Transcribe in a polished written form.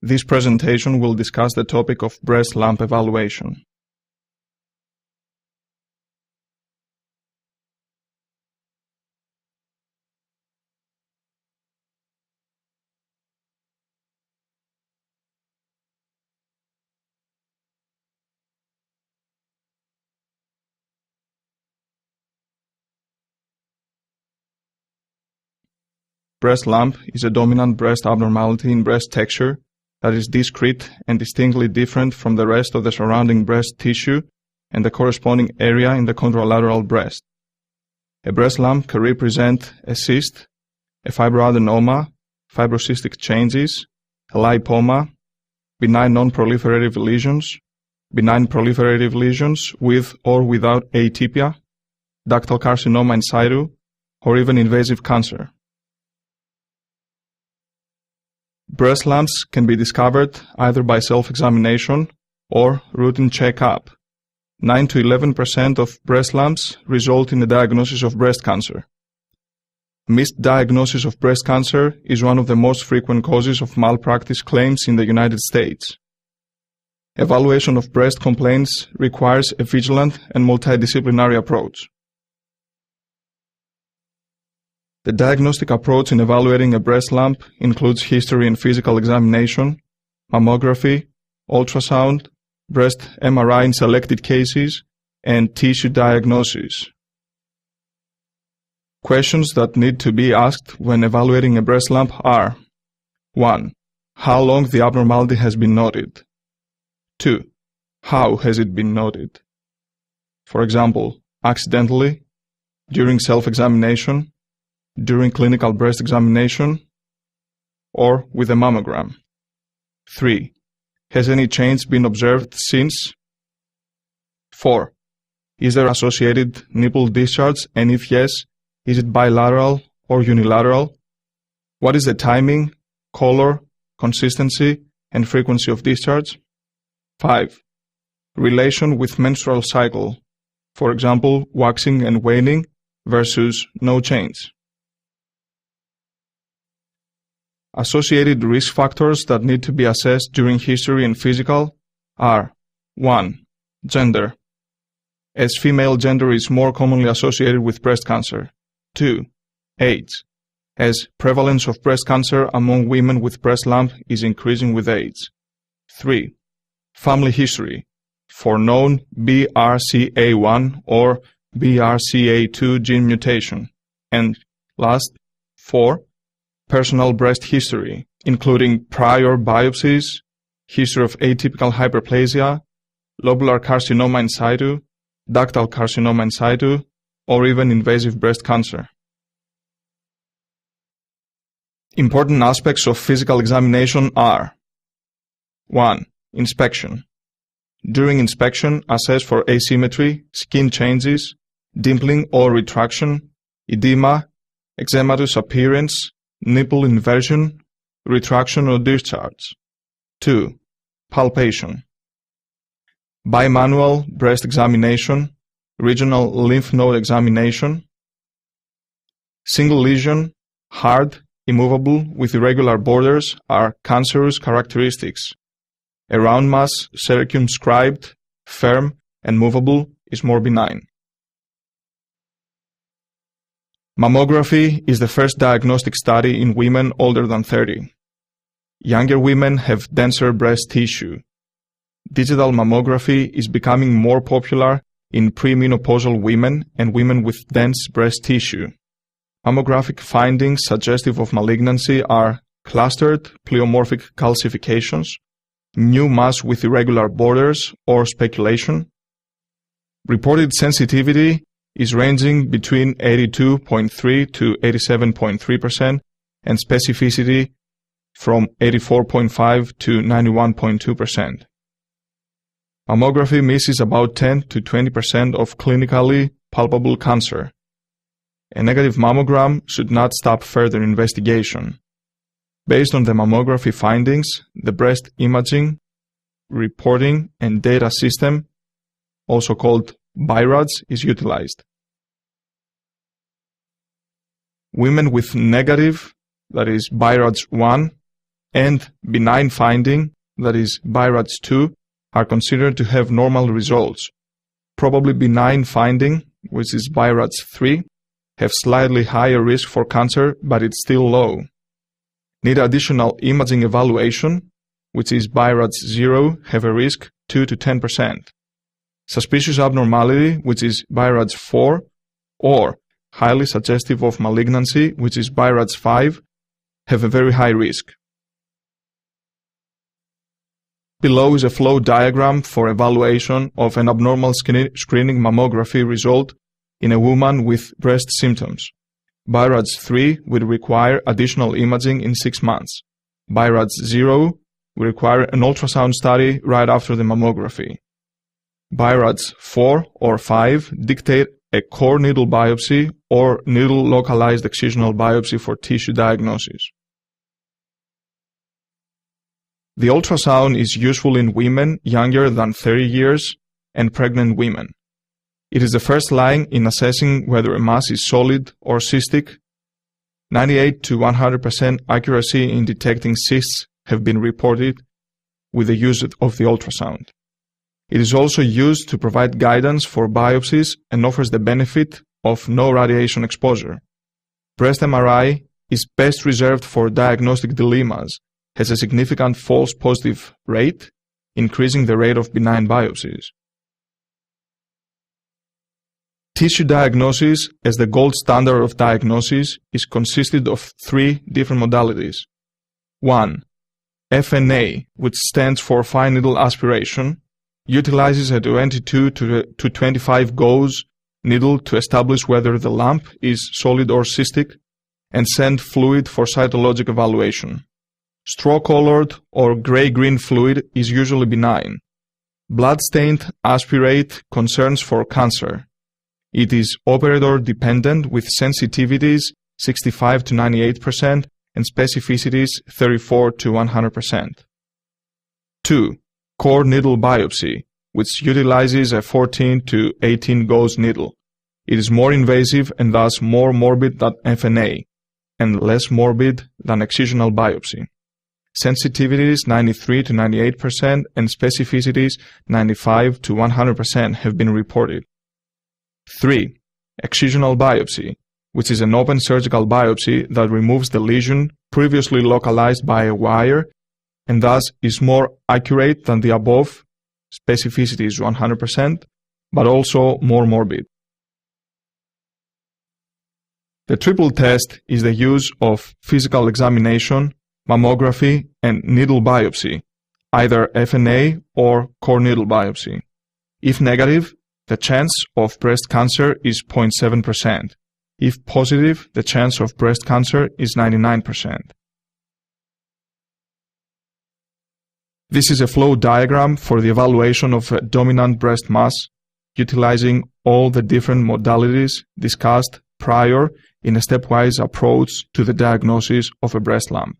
This presentation will discuss the topic of breast lump evaluation. Breast lump is a dominant breast abnormality in breast texture that is discrete and distinctly different from the rest of the surrounding breast tissue and the corresponding area in the contralateral breast. A breast lump can represent a cyst, a fibroadenoma, fibrocystic changes, a lipoma, benign non-proliferative lesions, benign proliferative lesions with or without atypia, ductal carcinoma in situ, or even invasive cancer. Breast lumps can be discovered either by self-examination or routine check-up. 9 to 11% of breast lumps result in a diagnosis of breast cancer. Missed diagnosis of breast cancer is one of the most frequent causes of malpractice claims in the United States. Evaluation of breast complaints requires a vigilant and multidisciplinary approach. The diagnostic approach in evaluating a breast lump includes history and physical examination, mammography, ultrasound, breast MRI in selected cases, and tissue diagnosis. Questions that need to be asked when evaluating a breast lump are: 1. How long the abnormality has been noted. 2. How has it been noted? For example, accidentally, during self-examination, during clinical breast examination, or with a mammogram. 3. Has any change been observed since? 4. Is there associated nipple discharge, and if yes, is it bilateral or unilateral? What is the timing, color, consistency, and frequency of discharge? 5. Relation with menstrual cycle, for example, waxing and waning versus no change. Associated risk factors that need to be assessed during history and physical are: 1. Gender, as female gender is more commonly associated with breast cancer. 2. Age, as prevalence of breast cancer among women with breast lump is increasing with age. 3. Family history, for known BRCA1 or BRCA2 gene mutation. And last, 4. Personal breast history, including prior biopsies, history of atypical hyperplasia, lobular carcinoma in situ, ductal carcinoma in situ, or even invasive breast cancer. Important aspects of physical examination are: 1. Inspection. During inspection, assess for asymmetry, skin changes, dimpling or retraction, edema, eczematous appearance, nipple inversion, retraction or discharge. 2. Palpation. Bimanual breast examination, regional lymph node examination. Single lesion, hard, immovable with irregular borders are cancerous characteristics. A round mass, circumscribed, firm, and movable is more benign. Mammography is the first diagnostic study in women older than 30. Younger women have denser breast tissue. Digital mammography is becoming more popular in premenopausal women and women with dense breast tissue. Mammographic findings suggestive of malignancy are clustered pleomorphic calcifications, new mass with irregular borders or speculation. Reported sensitivity is ranging between 82.3 to 87.3% and specificity from 84.5 to 91.2%. Mammography misses about 10 to 20% of clinically palpable cancer. A negative mammogram should not stop further investigation. Based on the mammography findings, the breast imaging, reporting, and data system, also called BI-RADS, is utilized. Women with negative, that is BI-RADS 1, and benign finding, that is BI-RADS 2, are considered to have normal results. Probably benign finding, which is BI-RADS 3, have slightly higher risk for cancer, but it's still low. Need additional imaging evaluation, which is BI-RADS 0, have a risk 2 to 10%. Suspicious abnormality, which is BI-RADS 4, or highly suggestive of malignancy, which is BI-RADS 5, have a very high risk. Below is a flow diagram for evaluation of an abnormal screening mammography result in a woman with breast symptoms. BI-RADS 3 would require additional imaging in 6 months. BI-RADS 0 will require an ultrasound study right after the mammography. BI-RADS 4 or 5 dictate a core needle biopsy or needle localized excisional biopsy for tissue diagnosis. The ultrasound is useful in women younger than 30 years and pregnant women. It is the first line in assessing whether a mass is solid or cystic. 98 to 100% accuracy in detecting cysts have been reported with the use of the ultrasound. It is also used to provide guidance for biopsies and offers the benefit of no radiation exposure. Breast MRI is best reserved for diagnostic dilemmas, has a significant false positive rate, increasing the rate of benign biopsies. Tissue diagnosis, as the gold standard of diagnosis, is consisted of 3 different modalities. 1. FNA, which stands for fine needle aspiration, utilizes a 22 to 25 gauge needle to establish whether the lump is solid or cystic and send fluid for cytologic evaluation. Straw-colored or gray-green fluid is usually benign. Blood-stained aspirate concerns for cancer. It is operator-dependent with sensitivities 65 to 98% and specificities 34 to 100%. 2. Core needle biopsy, which utilizes a 14 to 18 gauge needle. It is more invasive and thus more morbid than FNA, and less morbid than excisional biopsy. Sensitivities 93 to 98% and specificities 95 to 100% have been reported. 3. Excisional biopsy, which is an open surgical biopsy that removes the lesion previously localized by a wire and thus is more accurate than the above. Specificity is 100%, but also more morbid. The triple test is the use of physical examination, mammography, and needle biopsy, either FNA or core needle biopsy. If negative, the chance of breast cancer is 0.7%. If positive, the chance of breast cancer is 99%. This is a flow diagram for the evaluation of a dominant breast mass, utilizing all the different modalities discussed prior in a stepwise approach to the diagnosis of a breast lump.